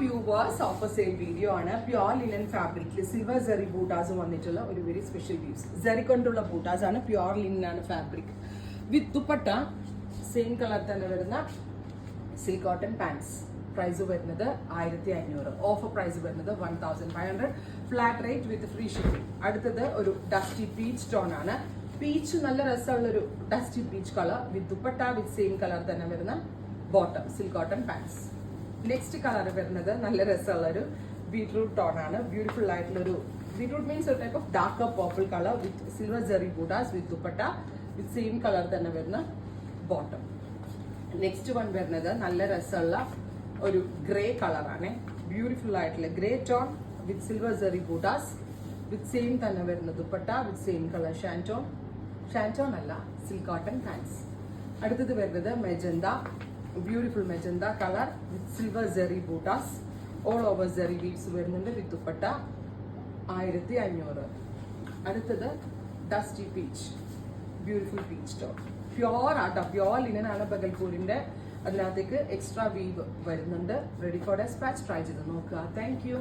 Viewers offer sale video ആണ്. Pure linen ഫാബ്രിക്കിൽ silver സെറി ബൂട്ടാസ് വന്നിട്ടുള്ള ഒരു വെരി സ്പെഷ്യൽ വ്യൂസ്. സെറി കൊണ്ടുള്ള ബൂട്ടാസ് ആണ്. പ്യോർ ലിനൻ ആണ് ഫാബ്രിക്. വിത്ത് ദുപ്പട്ട സെയിം കളർ തന്നെ വരുന്ന സിൽക്ക് കോട്ടൺ പാൻസ്. പ്രൈസ് വരുന്നത് 1500. ഓഫർ പ്രൈസ് വരുന്നത് 1500. Flat rate with free shipping. അടുത്തത് ഒരു ഡസ്റ്റി പീച്ച് ടോൺ ആണ്. പീച്ച് നല്ല രസമുള്ളൊരു dusty peach colour with dupatta with same colour തന്നെ വരുന്ന bottom silk cotton pants. Next colour വരുന്നത് നല്ല രസമുള്ളൊരു ബീട്രൂട്ട് ടോൺ ആണ്. ബ്യൂട്ടിഫുൾ ആയിട്ടുള്ളൊരു ബീട്രൂട്ട് മീൻസ് ഒരു type of dark purple colour with silver zari bootas with dupatta with same colour തന്നെ വരുന്ന ബോട്ടം. നെക്സ്റ്റ് വൺ വരുന്നത് നല്ല രസമുള്ള ഒരു ഗ്രേ കളറാണ്. ബ്യൂട്ടിഫുൾ ആയിട്ടുള്ള grey tone with silver zari bootas with same തന്നെ വരുന്ന dupatta with same colour shantoon അല്ല സിൽക്ക് കോട്ടൺ പാൻസ്. അടുത്തത് വരുന്നത് magenta. Beautiful magenta colour with silver zari bootas. All over zari beads വരുന്നുണ്ട് വിത്ത് ദുപ്പട്ട 1500. അടുത്തത് dusty peach. Beautiful peach tone. Pure ആട്ടോ, പ്യോർ ലിനൻ ആണ് ബഗൽപൂരിന്റെ. അതിനകത്തേക്ക് എക്സ്ട്രാ വീവ് വരുന്നുണ്ട്. Ready for despatch. ട്രൈ ചെയ്ത് നോക്കുക. Thank U.